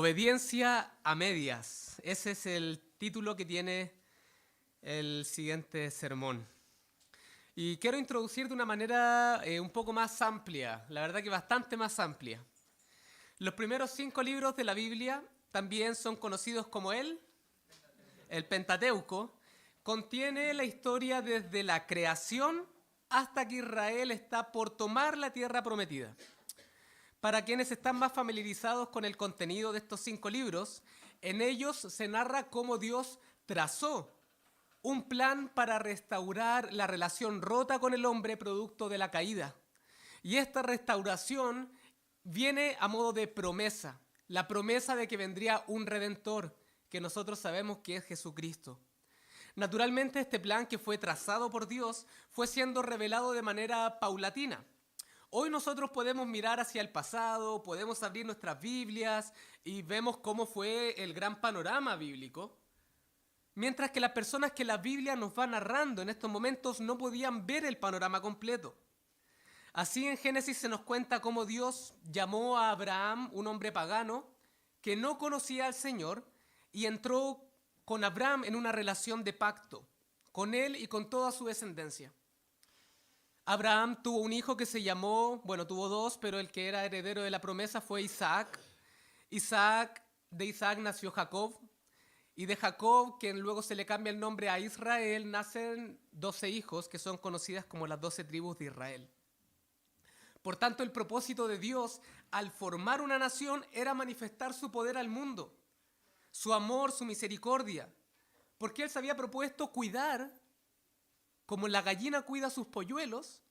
Obediencia a medias. Ese es el título que tiene el siguiente sermón. Y quiero introducir de una manera un poco más amplia, la verdad que bastante más amplia. Los primeros 5 libros de la Biblia también son conocidos como el Pentateuco. Contiene la historia desde la creación hasta que Israel está por tomar la tierra prometida. Para quienes están más familiarizados con el contenido de estos 5 libros, en ellos se narra cómo Dios trazó un plan para restaurar la relación rota con el hombre producto de la caída. Y esta restauración viene a modo de promesa, la promesa de que vendría un redentor, que nosotros sabemos que es Jesucristo. Naturalmente, este plan que fue trazado por Dios fue siendo revelado de manera paulatina. Hoy nosotros podemos mirar hacia el pasado, podemos abrir nuestras Biblias y vemos cómo fue el gran panorama bíblico, mientras que las personas que la Biblia nos va narrando en estos momentos no podían ver el panorama completo. Así en Génesis se nos cuenta cómo Dios llamó a Abraham, un hombre pagano, que no conocía al Señor, y entró con Abraham en una relación de pacto, con él y con toda su descendencia. Abraham tuvo un hijo que se llamó, tuvo 2, pero el que era heredero de la promesa fue Isaac. De Isaac nació Jacob, y de Jacob, quien luego se le cambia el nombre a Israel, nacen 12 hijos que son conocidas como las 12 tribus de Israel. Por tanto, el propósito de Dios al formar una nación era manifestar su poder al mundo, su amor, su misericordia, porque Él se había propuesto cuidar, como la gallina cuida a sus polluelos,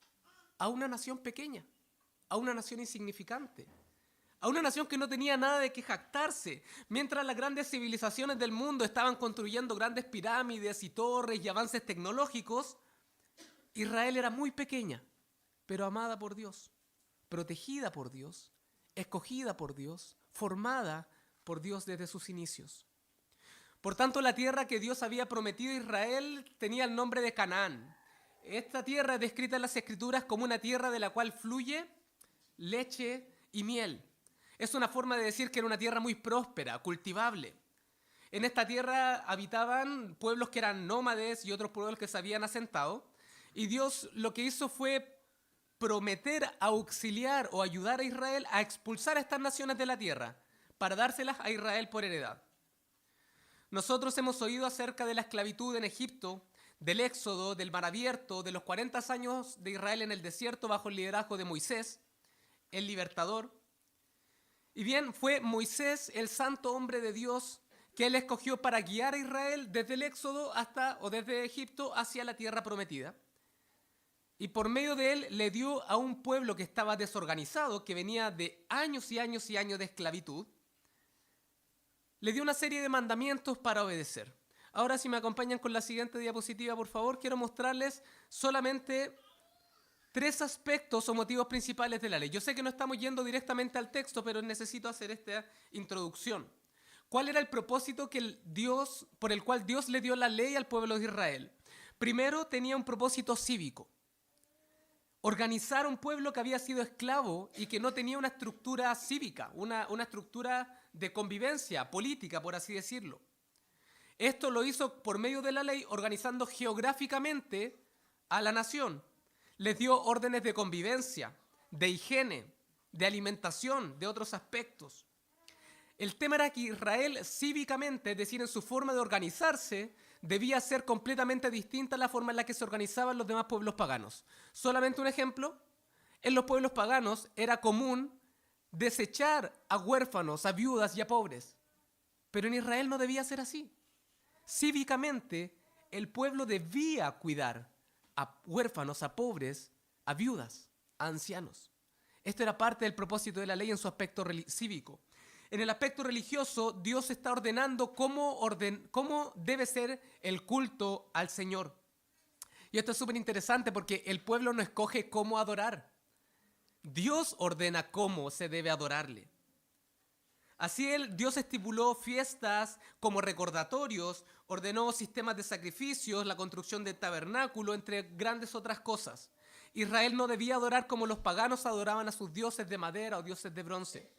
a una nación pequeña, a una nación insignificante, a una nación que no tenía nada de qué jactarse. Mientras las grandes civilizaciones del mundo estaban construyendo grandes pirámides y torres y avances tecnológicos, Israel era muy pequeña, pero amada por Dios, protegida por Dios, escogida por Dios, formada por Dios desde sus inicios. Por tanto, la tierra que Dios había prometido a Israel tenía el nombre de Canaán. Esta tierra es descrita en las Escrituras como una tierra de la cual fluye leche y miel. Es una forma de decir que era una tierra muy próspera, cultivable. En esta tierra habitaban pueblos que eran nómades y otros pueblos que se habían asentado. Y Dios lo que hizo fue prometer auxiliar o ayudar a Israel a expulsar a estas naciones de la tierra para dárselas a Israel por heredad. Nosotros hemos oído acerca de la esclavitud en Egipto, del éxodo, del mar abierto, de los 40 años de Israel en el desierto bajo el liderazgo de Moisés, el libertador. Y bien, fue Moisés el santo hombre de Dios que Él escogió para guiar a Israel desde el éxodo desde Egipto hacia la tierra prometida. Y por medio de él le dio a un pueblo que estaba desorganizado, que venía de años y años y años de esclavitud, le dio una serie de mandamientos para obedecer. Ahora, si me acompañan con la siguiente diapositiva, por favor, quiero mostrarles solamente 3 aspectos o motivos principales de la ley. Yo sé que no estamos yendo directamente al texto, pero necesito hacer esta introducción. ¿Cuál era el propósito por el cual Dios le dio la ley al pueblo de Israel? Primero, tenía un propósito cívico. Organizar un pueblo que había sido esclavo y que no tenía una estructura cívica, una estructura de convivencia política, por así decirlo. Esto lo hizo por medio de la ley, organizando geográficamente a la nación. Les dio órdenes de convivencia, de higiene, de alimentación, de otros aspectos. El tema era que Israel cívicamente, es decir, en su forma de organizarse, debía ser completamente distinta a la forma en la que se organizaban los demás pueblos paganos. Solamente un ejemplo: en los pueblos paganos era común desechar a huérfanos, a viudas y a pobres. Pero en Israel no debía ser así. Cívicamente, el pueblo debía cuidar a huérfanos, a pobres, a viudas, a ancianos. Esto era parte del propósito de la ley en su aspecto cívico. En el aspecto religioso, Dios está ordenando cómo debe ser el culto al Señor. Y esto es súper interesante porque el pueblo no escoge cómo adorar. Dios ordena cómo se debe adorarle. Así Dios estipuló fiestas como recordatorios, ordenó sistemas de sacrificios, la construcción del tabernáculo, entre grandes otras cosas. Israel no debía adorar como los paganos adoraban a sus dioses de madera o dioses de bronce.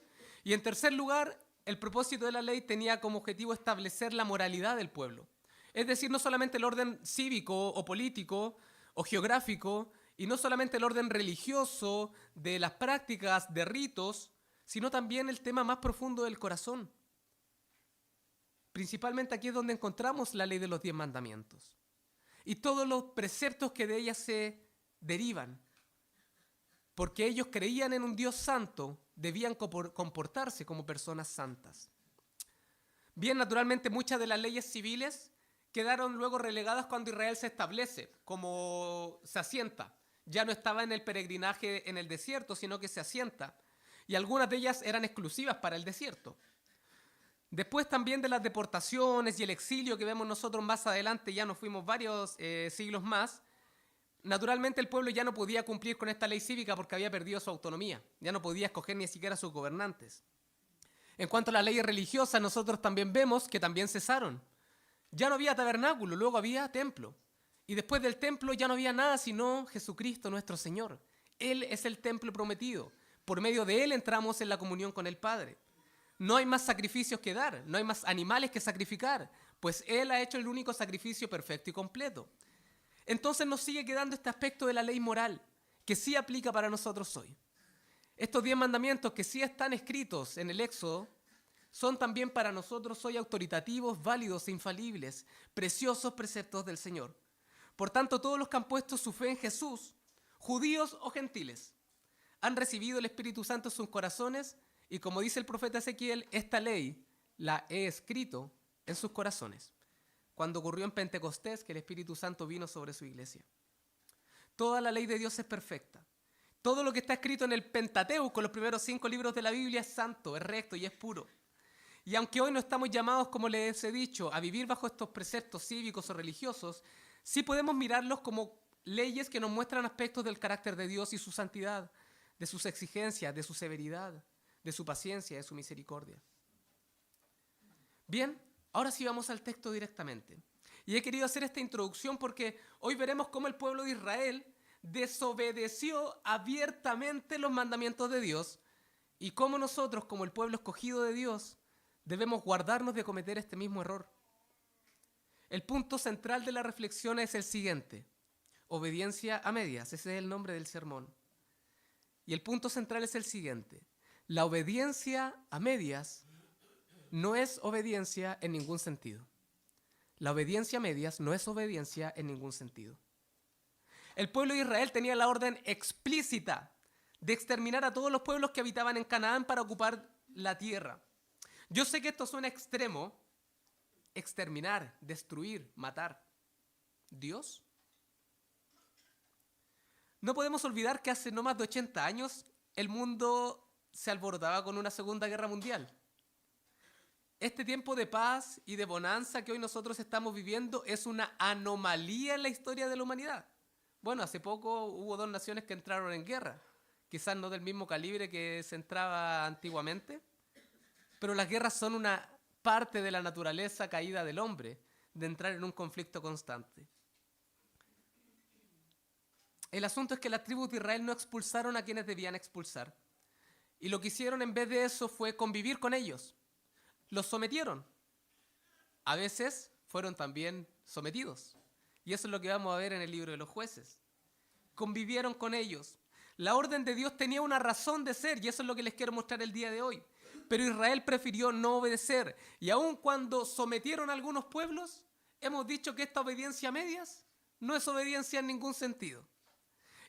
Y en tercer lugar, el propósito de la ley tenía como objetivo establecer la moralidad del pueblo. Es decir, no solamente el orden cívico o político o geográfico, y no solamente el orden religioso de las prácticas, de ritos, sino también el tema más profundo del corazón. Principalmente aquí es donde encontramos la ley de los 10 mandamientos y todos los preceptos que de ella se derivan. Porque ellos creían en un Dios santo, debían comportarse como personas santas. Bien, naturalmente muchas de las leyes civiles quedaron luego relegadas cuando Israel se establece, como se asienta. Ya no estaba en el peregrinaje en el desierto, sino que se asienta. Y algunas de ellas eran exclusivas para el desierto. Después también de las deportaciones y el exilio que vemos nosotros más adelante, ya nos fuimos varios siglos más, naturalmente el pueblo ya no podía cumplir con esta ley cívica porque había perdido su autonomía. Ya no podía escoger ni siquiera a sus gobernantes. En cuanto a las leyes religiosas, nosotros también vemos que también cesaron. Ya no había tabernáculo, luego había templo. Y después del templo ya no había nada sino Jesucristo nuestro Señor. Él es el templo prometido. Por medio de Él entramos en la comunión con el Padre. No hay más sacrificios que dar, no hay más animales que sacrificar, pues Él ha hecho el único sacrificio perfecto y completo. Entonces nos sigue quedando este aspecto de la ley moral, que sí aplica para nosotros hoy. Estos 10 mandamientos que sí están escritos en el Éxodo, son también para nosotros hoy autoritativos, válidos e infalibles, preciosos preceptos del Señor. Por tanto, todos los que han puesto su fe en Jesús, judíos o gentiles, han recibido el Espíritu Santo en sus corazones y como dice el profeta Ezequiel, esta ley la he escrito en sus corazones. Cuando ocurrió en Pentecostés que el Espíritu Santo vino sobre su iglesia. Toda la ley de Dios es perfecta. Todo lo que está escrito en el Pentateuco, los primeros 5 libros de la Biblia, es santo, es recto y es puro. Y aunque hoy no estamos llamados, como les he dicho, a vivir bajo estos preceptos cívicos o religiosos, sí podemos mirarlos como leyes que nos muestran aspectos del carácter de Dios y su santidad, de sus exigencias, de su severidad, de su paciencia, de su misericordia. Bien, ahora sí vamos al texto directamente. Y he querido hacer esta introducción porque hoy veremos cómo el pueblo de Israel desobedeció abiertamente los mandamientos de Dios y cómo nosotros, como el pueblo escogido de Dios, debemos guardarnos de cometer este mismo error. El punto central de la reflexión es el siguiente: obediencia a medias, ese es el nombre del sermón. Y el punto central es el siguiente: la obediencia a medias no es obediencia en ningún sentido. La obediencia a medias no es obediencia en ningún sentido. El pueblo de Israel tenía la orden explícita de exterminar a todos los pueblos que habitaban en Canaán para ocupar la tierra. Yo sé que esto suena extremo: exterminar, destruir, matar. ¿Dios? No podemos olvidar que hace no más de 80 años el mundo se alborotaba con una Segunda Guerra Mundial. Este tiempo de paz y de bonanza que hoy nosotros estamos viviendo es una anomalía en la historia de la humanidad. Bueno, hace poco hubo 2 naciones que entraron en guerra, quizás no del mismo calibre que se entraba antiguamente, pero las guerras son una parte de la naturaleza caída del hombre, de entrar en un conflicto constante. El asunto es que las tribus de Israel no expulsaron a quienes debían expulsar. Y lo que hicieron en vez de eso fue convivir con ellos. Los sometieron. A veces fueron también sometidos. Y eso es lo que vamos a ver en el libro de los Jueces. Convivieron con ellos. La orden de Dios tenía una razón de ser y eso es lo que les quiero mostrar el día de hoy. Pero Israel prefirió no obedecer. Y aun cuando sometieron a algunos pueblos, hemos dicho que esta obediencia a medias no es obediencia en ningún sentido.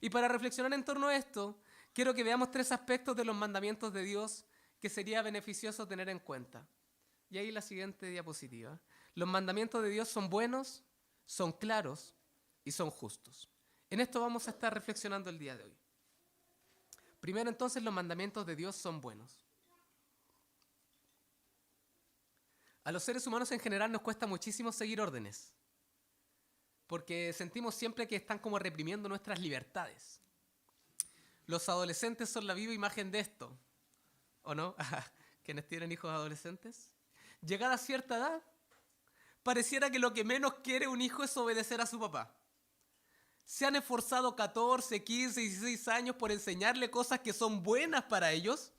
Y para reflexionar en torno a esto, quiero que veamos 3 aspectos de los mandamientos de Dios que sería beneficioso tener en cuenta. Y ahí la siguiente diapositiva. Los mandamientos de Dios son buenos, son claros y son justos. En esto vamos a estar reflexionando el día de hoy. Primero, entonces, los mandamientos de Dios son buenos. A los seres humanos en general nos cuesta muchísimo seguir órdenes, porque sentimos siempre que están como reprimiendo nuestras libertades. Los adolescentes son la viva imagen de esto, ¿o no? ¿Quienes tienen hijos adolescentes? Llegada a cierta edad, pareciera que lo que menos quiere un hijo es obedecer a su papá. Se han esforzado 14, 15, 16 años por enseñarle cosas que son buenas para ellos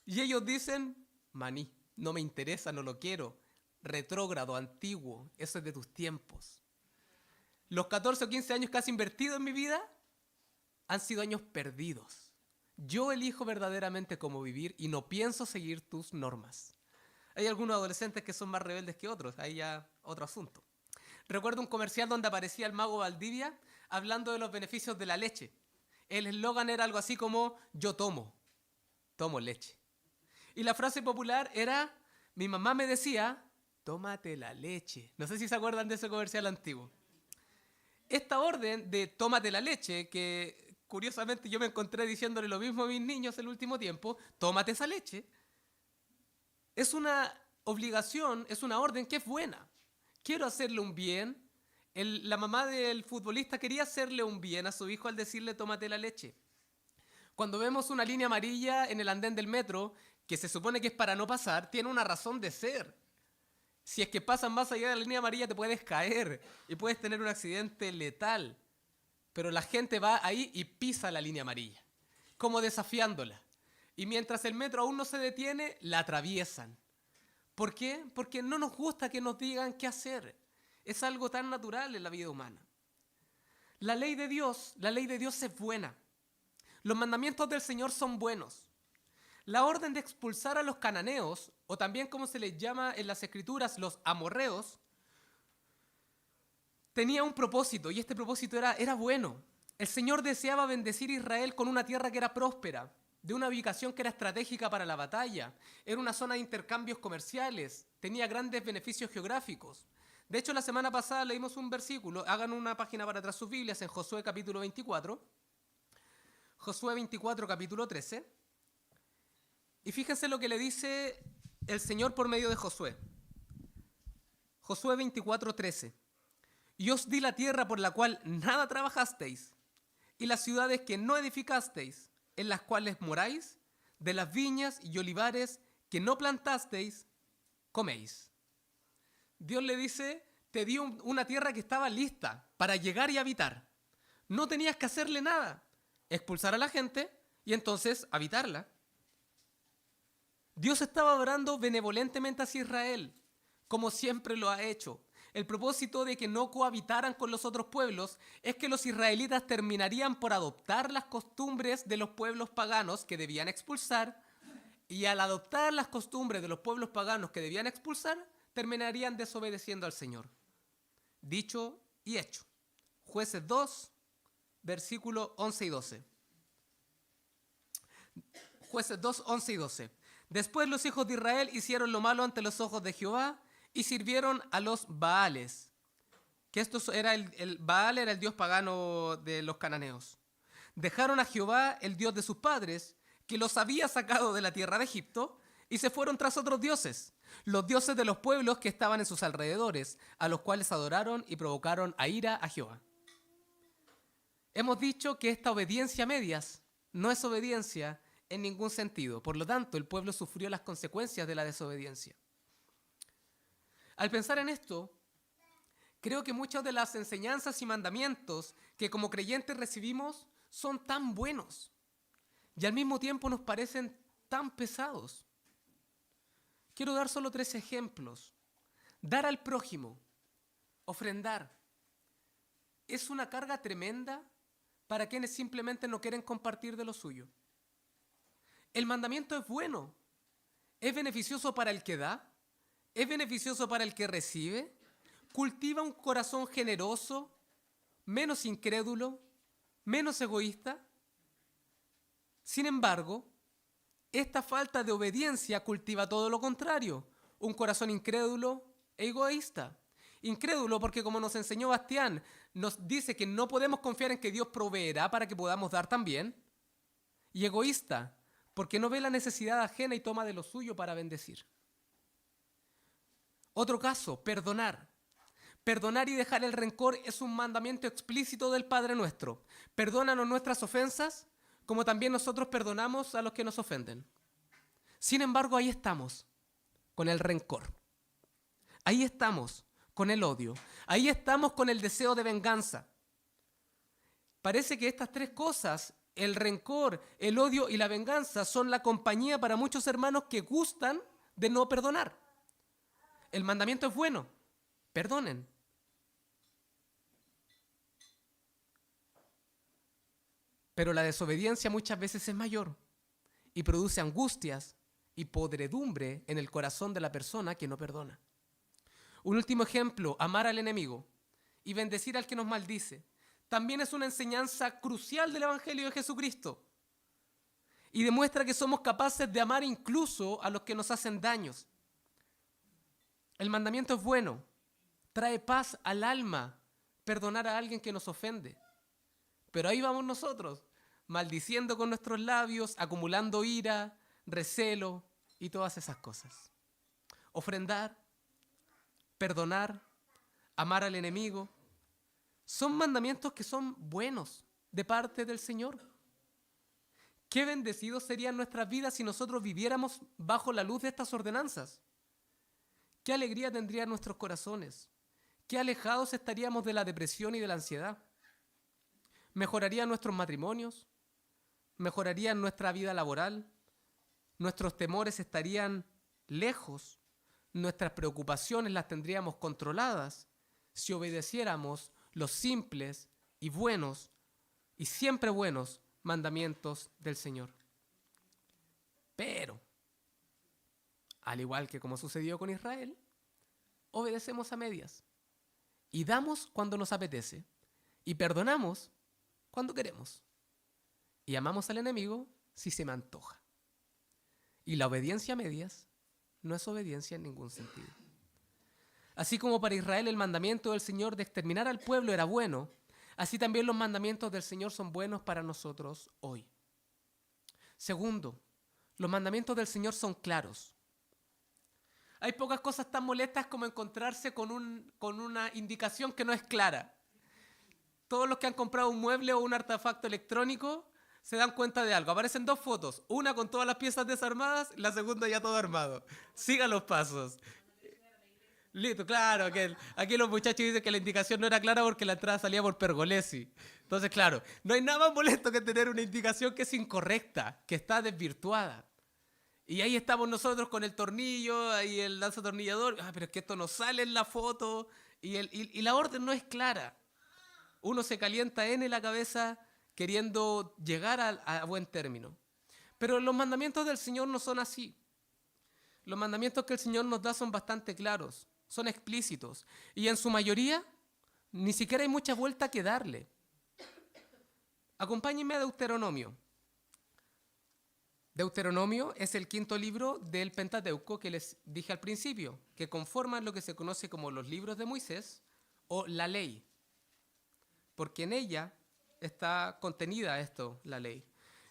y ellos dicen, maní, no me interesa, no lo quiero. Retrógrado, antiguo, eso es de tus tiempos. Los 14 o 15 años que has invertido en mi vida han sido años perdidos. Yo elijo verdaderamente cómo vivir y no pienso seguir tus normas. Hay algunos adolescentes que son más rebeldes que otros, ahí ya otro asunto. Recuerdo un comercial donde aparecía el mago Valdivia hablando de los beneficios de la leche. El eslogan era algo así como, yo tomo leche. Y la frase popular era, mi mamá me decía, tómate la leche. No sé si se acuerdan de ese comercial antiguo. Esta orden de tómate la leche, que curiosamente yo me encontré diciéndole lo mismo a mis niños el último tiempo, tómate esa leche, es una obligación, es una orden que es buena. Quiero hacerle un bien. La mamá del futbolista quería hacerle un bien a su hijo al decirle tómate la leche. Cuando vemos una línea amarilla en el andén del metro, que se supone que es para no pasar, tiene una razón de ser. Si es que pasas más allá de la línea amarilla te puedes caer y puedes tener un accidente letal. Pero la gente va ahí y pisa la línea amarilla, como desafiándola. Y mientras el metro aún no se detiene, la atraviesan. ¿Por qué? Porque no nos gusta que nos digan qué hacer. Es algo tan natural en la vida humana. La ley de Dios es buena. Los mandamientos del Señor son buenos. La orden de expulsar a los cananeos, o también como se les llama en las escrituras, los amorreos, tenía un propósito, y este propósito era bueno. El Señor deseaba bendecir a Israel con una tierra que era próspera, de una ubicación que era estratégica para la batalla. Era una zona de intercambios comerciales, tenía grandes beneficios geográficos. De hecho, la semana pasada leímos un versículo, hagan una página para atrás sus Biblias, en Josué capítulo 24, Josué 24 capítulo 13, y fíjense lo que le dice el Señor por medio de Josué. Josué 24, 13. Y os di la tierra por la cual nada trabajasteis, y las ciudades que no edificasteis, en las cuales moráis, de las viñas y olivares que no plantasteis, coméis. Dios le dice, te di una tierra que estaba lista para llegar y habitar. No tenías que hacerle nada, expulsar a la gente y entonces habitarla. Dios estaba obrando benevolentemente hacia Israel, como siempre lo ha hecho. El propósito de que no cohabitaran con los otros pueblos es que los israelitas terminarían por adoptar las costumbres de los pueblos paganos que debían expulsar, y al adoptar las costumbres de los pueblos paganos que debían expulsar, terminarían desobedeciendo al Señor. Dicho y hecho. Jueces 2, versículos 11 y 12. Jueces 2, 11 y 12. Después los hijos de Israel hicieron lo malo ante los ojos de Jehová y sirvieron a los Baales. Que el Baal era el dios pagano de los cananeos. Dejaron a Jehová, el Dios de sus padres, que los había sacado de la tierra de Egipto, y se fueron tras otros dioses, los dioses de los pueblos que estaban en sus alrededores, a los cuales adoraron y provocaron a ira a Jehová. Hemos dicho que esta obediencia a medias no es obediencia en ningún sentido. Por lo tanto, el pueblo sufrió las consecuencias de la desobediencia. Al pensar en esto, creo que muchas de las enseñanzas y mandamientos que como creyentes recibimos son tan buenos y al mismo tiempo nos parecen tan pesados. Quiero dar solo 3 ejemplos. Dar al prójimo, ofrendar, es una carga tremenda para quienes simplemente no quieren compartir de lo suyo. El mandamiento es bueno, es beneficioso para el que da, es beneficioso para el que recibe, cultiva un corazón generoso, menos incrédulo, menos egoísta. Sin embargo, esta falta de obediencia cultiva todo lo contrario, un corazón incrédulo e egoísta. Incrédulo porque, como nos enseñó Bastián, nos dice que no podemos confiar en que Dios proveerá para que podamos dar también. Y egoísta porque no ve la necesidad ajena y toma de lo suyo para bendecir. Otro caso, perdonar. Perdonar y dejar el rencor es un mandamiento explícito del Padre nuestro. Perdónanos nuestras ofensas, como también nosotros perdonamos a los que nos ofenden. Sin embargo, ahí estamos, con el rencor. Ahí estamos, con el odio. Ahí estamos con el deseo de venganza. Parece que estas 3 cosas, el rencor, el odio y la venganza, son la compañía para muchos hermanos que gustan de no perdonar. El mandamiento es bueno, perdonen. Pero la desobediencia muchas veces es mayor y produce angustias y podredumbre en el corazón de la persona que no perdona. Un último ejemplo, amar al enemigo y bendecir al que nos maldice. También es una enseñanza crucial del Evangelio de Jesucristo y demuestra que somos capaces de amar incluso a los que nos hacen daños. El mandamiento es bueno, trae paz al alma, perdonar a alguien que nos ofende. Pero ahí vamos nosotros, maldiciendo con nuestros labios, acumulando ira, recelo y todas esas cosas. Ofrendar, perdonar, amar al enemigo, son mandamientos que son buenos de parte del Señor. Qué bendecidos serían nuestras vidas si nosotros viviéramos bajo la luz de estas ordenanzas. Qué alegría tendrían nuestros corazones. Qué alejados estaríamos de la depresión y de la ansiedad. Mejorarían nuestros matrimonios, mejorarían nuestra vida laboral, nuestros temores estarían lejos, nuestras preocupaciones las tendríamos controladas si obedeciéramos los simples y buenos y siempre buenos mandamientos del Señor. Pero, al igual que como sucedió con Israel, obedecemos a medias y damos cuando nos apetece y perdonamos cuando queremos y amamos al enemigo si se me antoja. Y la obediencia a medias no es obediencia en ningún sentido. Así como para Israel el mandamiento del Señor de exterminar al pueblo era bueno, así también los mandamientos del Señor son buenos para nosotros hoy. Segundo, los mandamientos del Señor son claros. Hay pocas cosas tan molestas como encontrarse con una indicación que no es clara. Todos los que han comprado un mueble o un artefacto electrónico se dan cuenta de algo. Aparecen dos fotos, una con todas las piezas desarmadas, la segunda ya todo armado. Sigan los pasos. Listo, claro, que aquí los muchachos dicen que la indicación no era clara porque la entrada salía por Pergolesi. Entonces, claro, no hay nada más molesto que tener una indicación que es incorrecta, que está desvirtuada. Y ahí estamos nosotros con el tornillo y el lanzatornillador. Pero es que esto no sale en la foto y la orden no es clara. Uno se calienta en la cabeza queriendo llegar a buen término. Pero los mandamientos del Señor no son así. Los mandamientos que el Señor nos da son bastante claros, son explícitos. Y en su mayoría, ni siquiera hay mucha vuelta que darle. Acompáñenme a Deuteronomio. Deuteronomio es el quinto libro del Pentateuco que les dije al principio, que conforman lo que se conoce como los libros de Moisés o la ley. Porque en ella está contenida esto, la ley.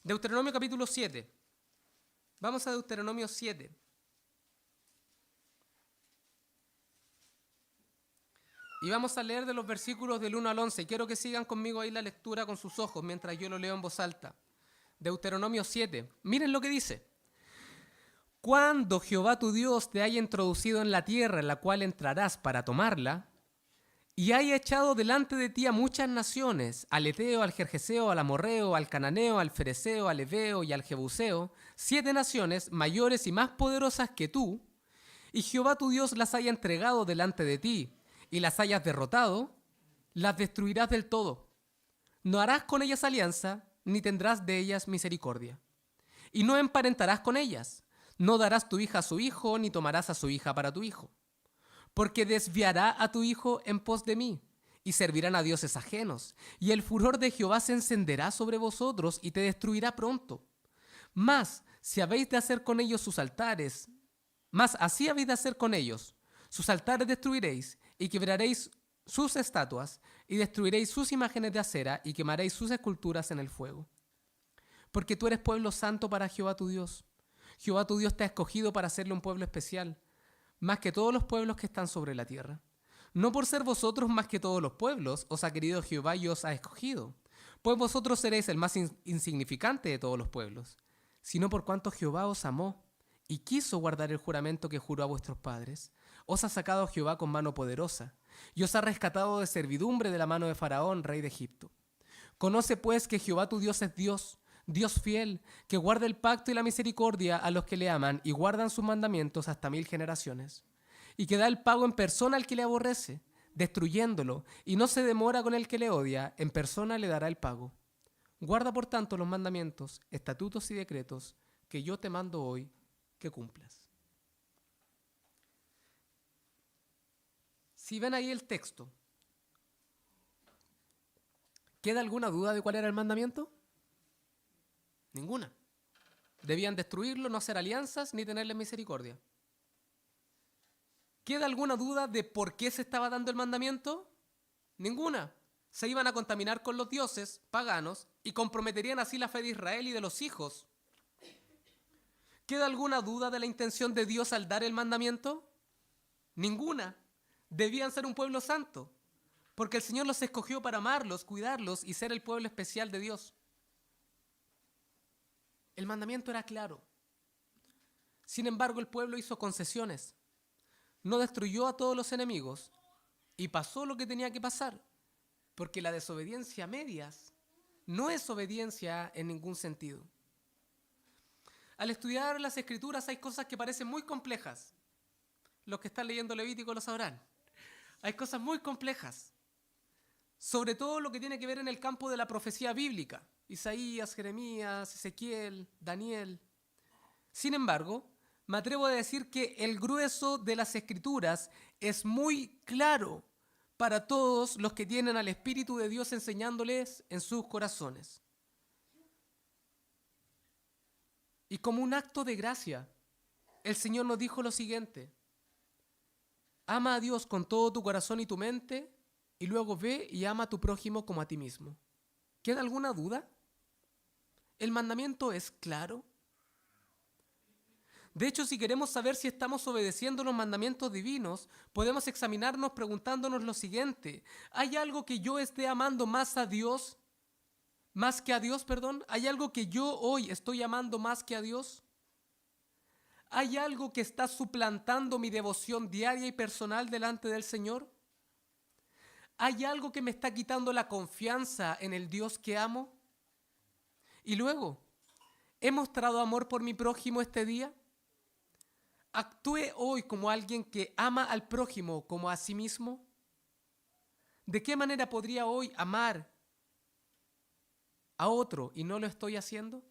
Deuteronomio capítulo 7. Vamos a Deuteronomio 7. Y vamos a leer de los versículos del 1 al 11. Quiero que sigan conmigo ahí la lectura con sus ojos mientras yo lo leo en voz alta. Deuteronomio 7. Miren lo que dice. Cuando Jehová tu Dios te haya introducido en la tierra en la cual entrarás para tomarla, y haya echado delante de ti a muchas naciones, al Eteo, al Gergeseo, al Amorreo, al Cananeo, al Fereceo, al Heveo y al Jebuseo, 7 naciones mayores y más poderosas que tú, y Jehová tu Dios las haya entregado delante de ti, y las hayas derrotado, las destruirás del todo. No harás con ellas alianza, ni tendrás de ellas misericordia. Y no emparentarás con ellas, no darás tu hija a su hijo, ni tomarás a su hija para tu hijo. Porque desviará a tu hijo en pos de mí, y servirán a dioses ajenos, y el furor de Jehová se encenderá sobre vosotros, y te destruirá pronto. Mas, si habéis de hacer con ellos sus altares, así habéis de hacer con ellos, sus altares destruiréis, y quebraréis sus estatuas, y destruiréis sus imágenes de acera, y quemaréis sus esculturas en el fuego. Porque tú eres pueblo santo para Jehová tu Dios. Jehová tu Dios te ha escogido para hacerle un pueblo especial, más que todos los pueblos que están sobre la tierra. No por ser vosotros más que todos los pueblos, os ha querido Jehová y os ha escogido, pues vosotros seréis el más insignificante de todos los pueblos, sino por cuanto Jehová os amó y quiso guardar el juramento que juró a vuestros padres. Os ha sacado Jehová con mano poderosa, y os ha rescatado de servidumbre de la mano de Faraón, rey de Egipto. Conoce pues que Jehová tu Dios es Dios, Dios fiel, que guarda el pacto y la misericordia a los que le aman y guardan sus mandamientos hasta 1000 generaciones, y que da el pago en persona al que le aborrece, destruyéndolo, y no se demora con el que le odia, en persona le dará el pago. Guarda por tanto los mandamientos, estatutos y decretos que yo te mando hoy que cumplas. Si ven ahí el texto, ¿queda alguna duda de cuál era el mandamiento? Ninguna. Debían destruirlo, no hacer alianzas ni tenerle misericordia. ¿Queda alguna duda de por qué se estaba dando el mandamiento? Ninguna. Se iban a contaminar con los dioses paganos y comprometerían así la fe de Israel y de los hijos. ¿Queda alguna duda de la intención de Dios al dar el mandamiento? Ninguna. Debían ser un pueblo santo, porque el Señor los escogió para amarlos, cuidarlos y ser el pueblo especial de Dios. El mandamiento era claro. Sin embargo, el pueblo hizo concesiones. No destruyó a todos los enemigos y pasó lo que tenía que pasar, porque la desobediencia a medias no es obediencia en ningún sentido. Al estudiar las Escrituras hay cosas que parecen muy complejas. Los que están leyendo Levítico lo sabrán. Hay cosas muy complejas, sobre todo lo que tiene que ver en el campo de la profecía bíblica. Isaías, Jeremías, Ezequiel, Daniel. Sin embargo, me atrevo a decir que el grueso de las Escrituras es muy claro para todos los que tienen al Espíritu de Dios enseñándoles en sus corazones. Y como un acto de gracia, el Señor nos dijo lo siguiente: ama a Dios con todo tu corazón y tu mente, y luego ve y ama a tu prójimo como a ti mismo. ¿Queda alguna duda? ¿El mandamiento es claro? De hecho, si queremos saber si estamos obedeciendo los mandamientos divinos, podemos examinarnos preguntándonos lo siguiente: ¿hay algo que yo esté amando más a Dios? ¿Más que a Dios, perdón? ¿Hay algo que yo hoy estoy amando más que a Dios? ¿Hay algo que está suplantando mi devoción diaria y personal delante del Señor? ¿Hay algo que me está quitando la confianza en el Dios que amo? Y luego, ¿he mostrado amor por mi prójimo este día? ¿Actué hoy como alguien que ama al prójimo como a sí mismo? ¿De qué manera podría hoy amar a otro y no lo estoy haciendo?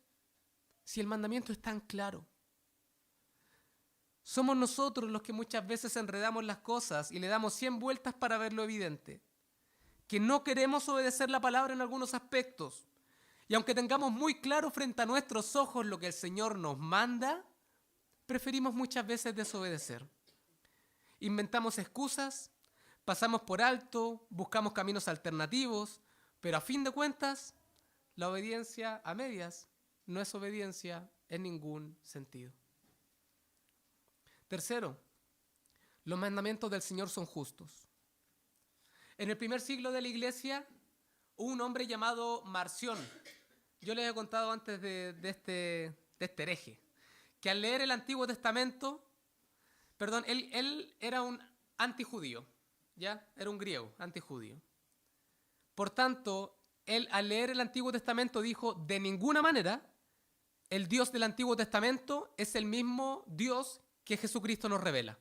Si el mandamiento es tan claro. Somos nosotros los que muchas veces enredamos las cosas y le damos 100 vueltas para ver lo evidente. Que no queremos obedecer la palabra en algunos aspectos. Y aunque tengamos muy claro frente a nuestros ojos lo que el Señor nos manda, preferimos muchas veces desobedecer. Inventamos excusas, pasamos por alto, buscamos caminos alternativos, pero a fin de cuentas, la obediencia a medias no es obediencia en ningún sentido. Tercero, los mandamientos del Señor son justos. En el primer siglo de la iglesia hubo un hombre llamado Marción. Yo les he contado antes de este hereje, que al leer el Antiguo Testamento, él era un antijudío, ¿ya? Era un griego, antijudío. Por tanto, él al leer el Antiguo Testamento dijo: de ninguna manera el Dios del Antiguo Testamento es el mismo Dios que Jesucristo nos revela.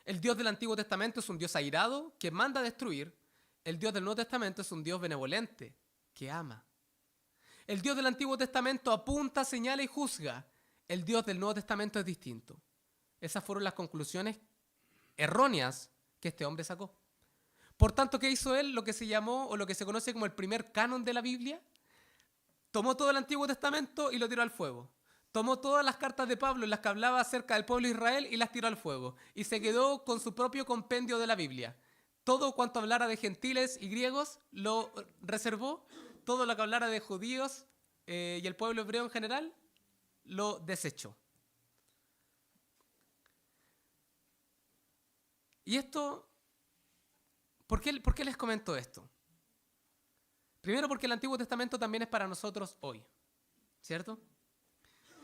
El Dios del Antiguo Testamento es un Dios airado que manda a destruir. El Dios del Nuevo Testamento es un Dios benevolente que ama. El Dios del Antiguo Testamento apunta, señala y juzga. El Dios del Nuevo Testamento es distinto. Esas fueron las conclusiones erróneas que este hombre sacó. Por tanto, ¿qué hizo él? Lo que se llamó o lo que se conoce como el primer canon de la Biblia. Tomó todo el Antiguo Testamento y lo tiró al fuego. Tomó todas las cartas de Pablo en las que hablaba acerca del pueblo de Israel y las tiró al fuego. Y se quedó con su propio compendio de la Biblia. Todo cuanto hablara de gentiles y griegos lo reservó. Todo lo que hablara de judíos y el pueblo hebreo en general lo desechó. Y esto, ¿por qué les comento esto? Primero, porque el Antiguo Testamento también es para nosotros hoy, ¿cierto?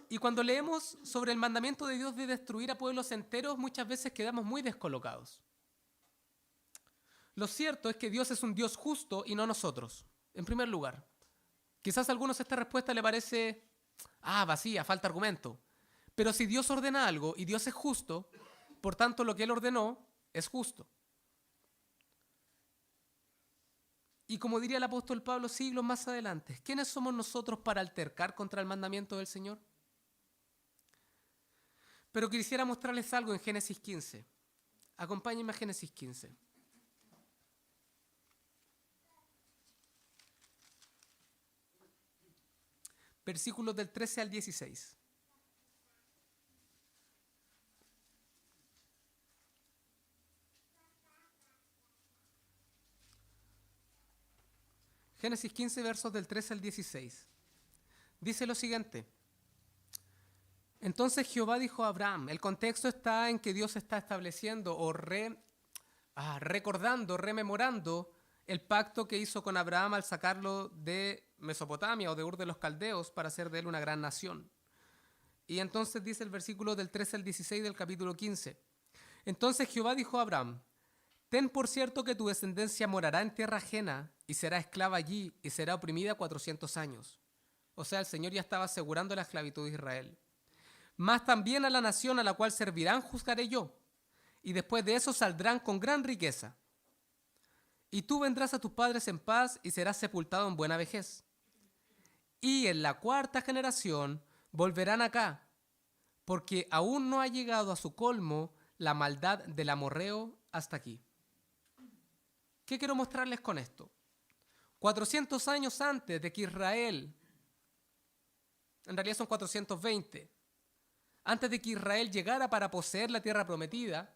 Y cuando leemos sobre el mandamiento de Dios de destruir a pueblos enteros, muchas veces quedamos muy descolocados. Lo cierto es que Dios es un Dios justo y no nosotros, en primer lugar. Quizás a algunos esta respuesta le parece, vacía, falta argumento. Pero si Dios ordena algo y Dios es justo, por tanto lo que Él ordenó es justo. Y como diría el apóstol Pablo siglos más adelante, ¿quiénes somos nosotros para altercar contra el mandamiento del Señor? Pero quisiera mostrarles algo en Génesis 15. Acompáñenme a Génesis 15. Versículos del 13 al 16. Génesis 15, versos del 13 al 16. Dice lo siguiente. Entonces Jehová dijo a Abraham, el contexto está en que Dios está estableciendo o recordando, rememorando el pacto que hizo con Abraham al sacarlo de Mesopotamia o de Ur de los Caldeos para hacer de él una gran nación. Y entonces dice el versículo del 13 al 16 del capítulo 15. Entonces Jehová dijo a Abraham, ten por cierto que tu descendencia morará en tierra ajena y será esclava allí y será oprimida 400 años. O sea, el Señor ya estaba asegurando la esclavitud de Israel. Mas también a la nación a la cual servirán juzgaré yo, y después de eso saldrán con gran riqueza. Y tú vendrás a tus padres en paz y serás sepultado en buena vejez. Y en la cuarta generación volverán acá, porque aún no ha llegado a su colmo la maldad del amorreo hasta aquí. ¿Qué quiero mostrarles con esto? 400 años antes de que Israel, en realidad son 420, antes de que Israel llegara para poseer la tierra prometida,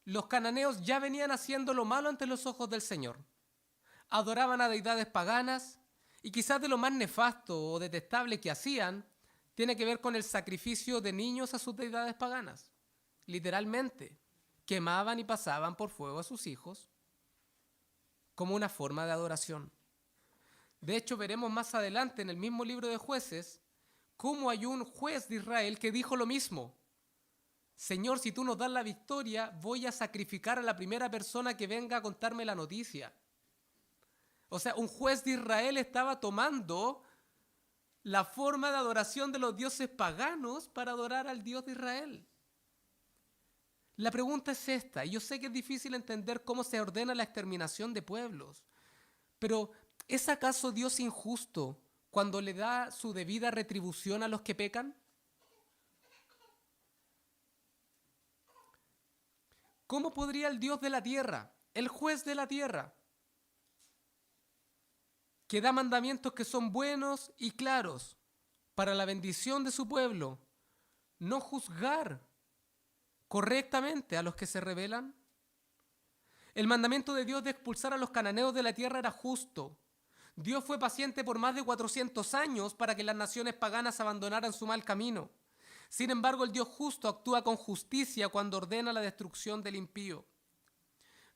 los cananeos ya venían haciendo lo malo ante los ojos del Señor. Adoraban a deidades paganas y quizás de lo más nefasto o detestable que hacían tiene que ver con el sacrificio de niños a sus deidades paganas. Literalmente, quemaban y pasaban por fuego a sus hijos como una forma de adoración. De hecho, veremos más adelante en el mismo libro de Jueces cómo hay un juez de Israel que dijo lo mismo. Señor, si tú nos das la victoria, voy a sacrificar a la primera persona que venga a contarme la noticia. O sea, un juez de Israel estaba tomando la forma de adoración de los dioses paganos para adorar al Dios de Israel. La pregunta es esta, y yo sé que es difícil entender cómo se ordena la exterminación de pueblos, pero ¿es acaso Dios injusto cuando le da su debida retribución a los que pecan? ¿Cómo podría el Dios de la tierra, el juez de la tierra, que da mandamientos que son buenos y claros para la bendición de su pueblo, no juzgar correctamente a los que se rebelan? El mandamiento de Dios de expulsar a los cananeos de la tierra era justo. Dios fue paciente por más de 400 años para que las naciones paganas abandonaran su mal camino. Sin embargo, el Dios justo actúa con justicia cuando ordena la destrucción del impío.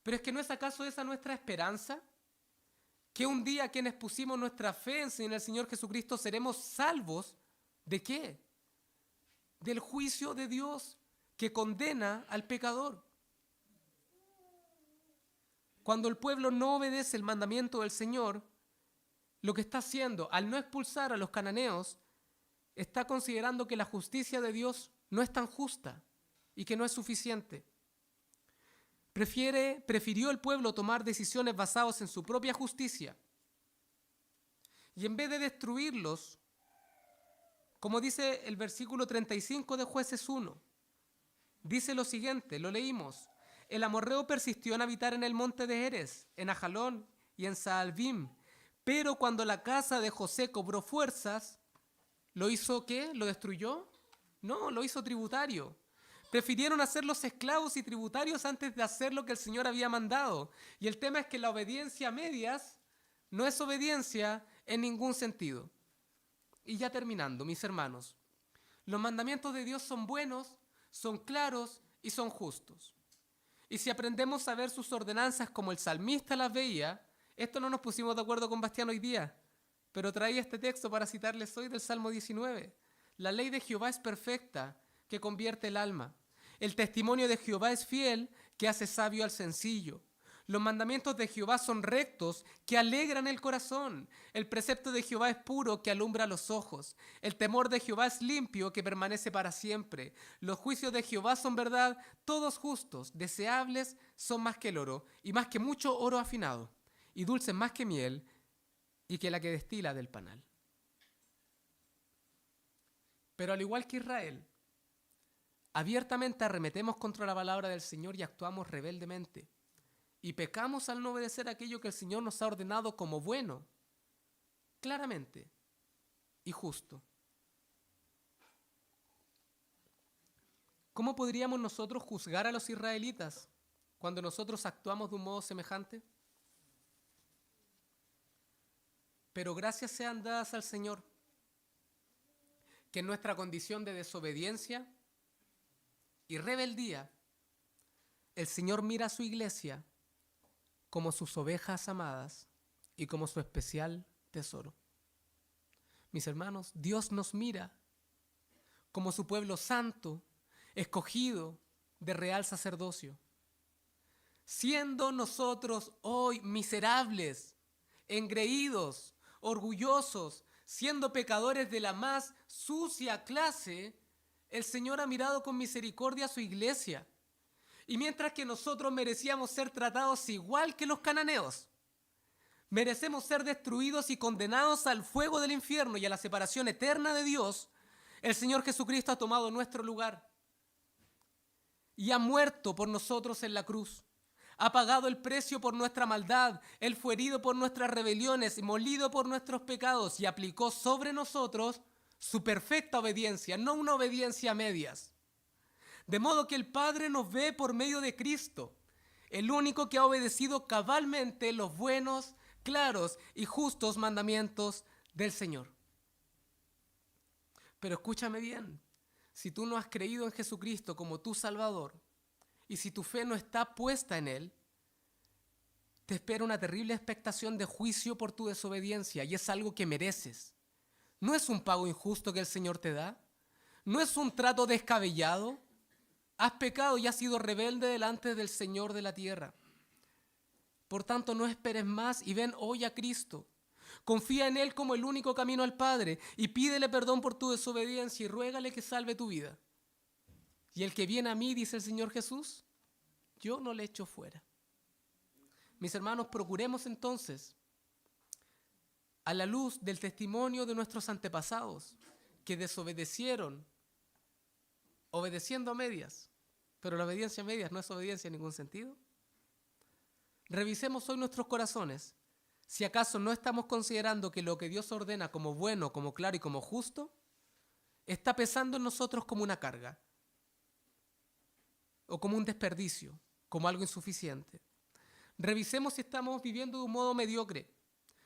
Pero es que ¿no es acaso esa nuestra esperanza? Que un día quienes pusimos nuestra fe en el Señor Jesucristo seremos salvos ¿de qué? Del juicio de Dios que condena al pecador. Cuando el pueblo no obedece el mandamiento del Señor, lo que está haciendo al no expulsar a los cananeos, está considerando que la justicia de Dios no es tan justa y que no es suficiente. Prefirió el pueblo tomar decisiones basadas en su propia justicia. Y en vez de destruirlos, como dice el versículo 35 de Jueces 1, dice lo siguiente, lo leímos. El amorreo persistió en habitar en el monte de Erez, en Ajalón y en Saalbim. Pero cuando la casa de José cobró fuerzas, ¿lo hizo qué? ¿Lo destruyó? No, lo hizo tributario. Prefirieron hacerlos esclavos y tributarios antes de hacer lo que el Señor había mandado. Y el tema es que la obediencia a medias no es obediencia en ningún sentido. Y ya terminando, mis hermanos, los mandamientos de Dios son buenos, son claros y son justos. Y si aprendemos a ver sus ordenanzas como el salmista las veía, esto no nos pusimos de acuerdo con Bastián hoy día, pero traía este texto para citarles hoy del Salmo 19. La ley de Jehová es perfecta, que convierte el alma. El testimonio de Jehová es fiel, que hace sabio al sencillo. Los mandamientos de Jehová son rectos, que alegran el corazón. El precepto de Jehová es puro, que alumbra los ojos. El temor de Jehová es limpio, que permanece para siempre. Los juicios de Jehová son verdad, todos justos. Deseables son más que el oro, y más que mucho oro afinado, y dulces más que miel, y que la que destila del panal. Pero al igual que Israel, abiertamente arremetemos contra la palabra del Señor y actuamos rebeldemente. Y pecamos al no obedecer aquello que el Señor nos ha ordenado como bueno, claramente y justo. ¿Cómo podríamos nosotros juzgar a los israelitas cuando nosotros actuamos de un modo semejante? Pero gracias sean dadas al Señor, que en nuestra condición de desobediencia y rebeldía, el Señor mira a su iglesia como sus ovejas amadas y como su especial tesoro. Mis hermanos, Dios nos mira como su pueblo santo, escogido de real sacerdocio. Siendo nosotros hoy miserables, engreídos, orgullosos, siendo pecadores de la más sucia clase, el Señor ha mirado con misericordia a su iglesia. Y mientras que nosotros merecíamos ser tratados igual que los cananeos, merecemos ser destruidos y condenados al fuego del infierno y a la separación eterna de Dios, el Señor Jesucristo ha tomado nuestro lugar y ha muerto por nosotros en la cruz. Ha pagado el precio por nuestra maldad. Él fue herido por nuestras rebeliones y molido por nuestros pecados y aplicó sobre nosotros su perfecta obediencia, no una obediencia a medias. De modo que el Padre nos ve por medio de Cristo, el único que ha obedecido cabalmente los buenos, claros y justos mandamientos del Señor. Pero escúchame bien, si tú no has creído en Jesucristo como tu Salvador, y si tu fe no está puesta en Él, te espera una terrible expectación de juicio por tu desobediencia, y es algo que mereces. ¿No es un pago injusto que el Señor te da? ¿No es un trato descabellado? Has pecado y has sido rebelde delante del Señor de la tierra. Por tanto, no esperes más y ven hoy a Cristo. Confía en Él como el único camino al Padre y pídele perdón por tu desobediencia y ruégale que salve tu vida. Y el que viene a mí, dice el Señor Jesús, yo no le echo fuera. Mis hermanos, procuremos entonces, a la luz del testimonio de nuestros antepasados, que desobedecieron, obedeciendo a medias, pero la obediencia a medias no es obediencia en ningún sentido. Revisemos hoy nuestros corazones, si acaso no estamos considerando que lo que Dios ordena como bueno, como claro y como justo, está pesando en nosotros como una carga, o como un desperdicio, como algo insuficiente. Revisemos si estamos viviendo de un modo mediocre,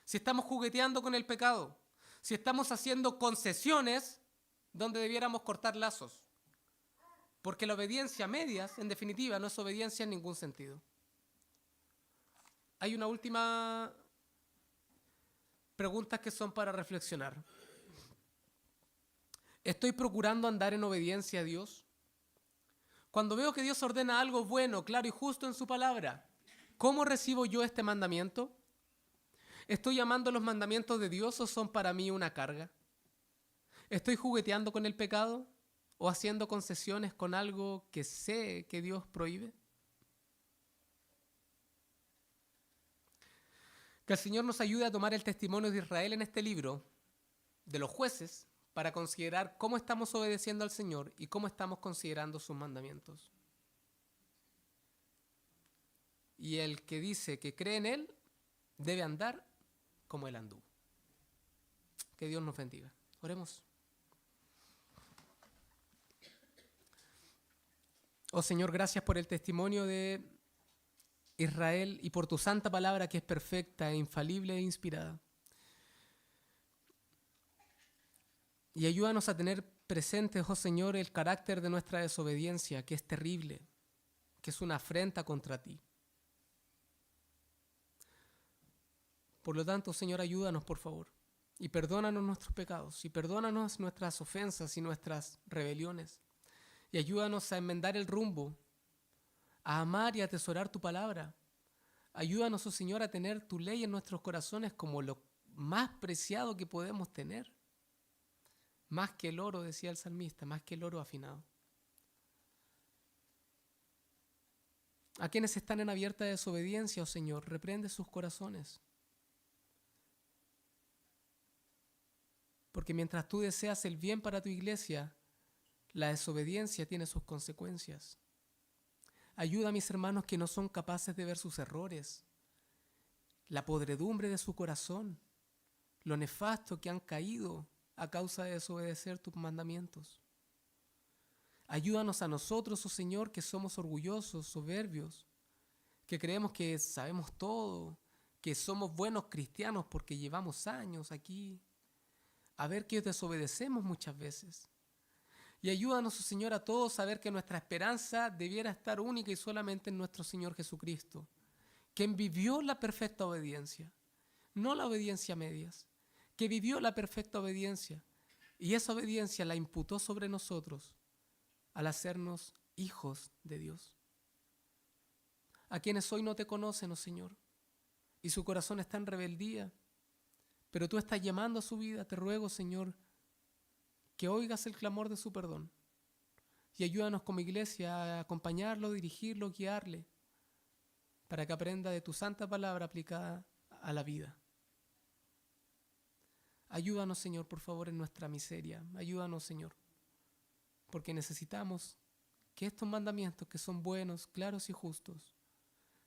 si estamos jugueteando con el pecado, si estamos haciendo concesiones donde debiéramos cortar lazos. Porque la obediencia a medias, en definitiva, no es obediencia en ningún sentido. Hay una última pregunta que son para reflexionar. ¿Estoy procurando andar en obediencia a Dios? Cuando veo que Dios ordena algo bueno, claro y justo en su palabra, ¿cómo recibo yo este mandamiento? ¿Estoy amando los mandamientos de Dios o son para mí una carga? ¿Estoy jugueteando con el pecado o haciendo concesiones con algo que sé que Dios prohíbe? Que el Señor nos ayude a tomar el testimonio de Israel en este libro, de los jueces, para considerar cómo estamos obedeciendo al Señor y cómo estamos considerando sus mandamientos. Y el que dice que cree en Él, debe andar como Él anduvo. Que Dios nos bendiga. Oremos. Oh Señor, gracias por el testimonio de Israel y por tu santa palabra que es perfecta, infalible e inspirada. Y ayúdanos a tener presente, oh Señor, el carácter de nuestra desobediencia, que es terrible, que es una afrenta contra ti. Por lo tanto, Señor, ayúdanos, por favor, y perdónanos nuestros pecados, y perdónanos nuestras ofensas y nuestras rebeliones, y ayúdanos a enmendar el rumbo, a amar y atesorar tu palabra, Ayúdanos, oh Señor, a tener tu ley en nuestros corazones como lo más preciado que podemos tener. Más que el oro, decía el salmista, más que el oro afinado. A quienes están en abierta desobediencia, oh Señor, reprende sus corazones. Porque mientras tú deseas el bien para tu iglesia, la desobediencia tiene sus consecuencias. Ayuda a mis hermanos que no son capaces de ver sus errores, la podredumbre de su corazón, lo nefasto que han caído a causa de desobedecer tus mandamientos. Ayúdanos a nosotros, oh Señor, que somos orgullosos, soberbios, que creemos que sabemos todo, que somos buenos cristianos porque llevamos años aquí, a ver que desobedecemos muchas veces. Y ayúdanos, oh Señor, a todos a ver que nuestra esperanza debiera estar única y solamente en nuestro Señor Jesucristo, quien vivió la perfecta obediencia, no la obediencia a medias, que vivió la perfecta obediencia, y esa obediencia la imputó sobre nosotros al hacernos hijos de Dios. A quienes hoy no te conocen, oh Señor, y su corazón está en rebeldía, pero tú estás llamando a su vida, te ruego, Señor, que oigas el clamor de su perdón y ayúdanos como iglesia a acompañarlo, dirigirlo, guiarle, para que aprenda de tu santa palabra aplicada a la vida. Ayúdanos, Señor, por favor, en nuestra miseria. Ayúdanos, Señor, porque necesitamos que estos mandamientos, que son buenos, claros y justos,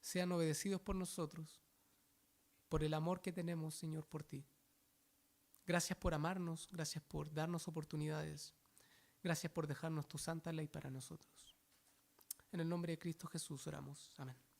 sean obedecidos por nosotros, por el amor que tenemos, Señor, por ti. Gracias por amarnos, gracias por darnos oportunidades, gracias por dejarnos tu santa ley para nosotros. En el nombre de Cristo Jesús oramos. Amén.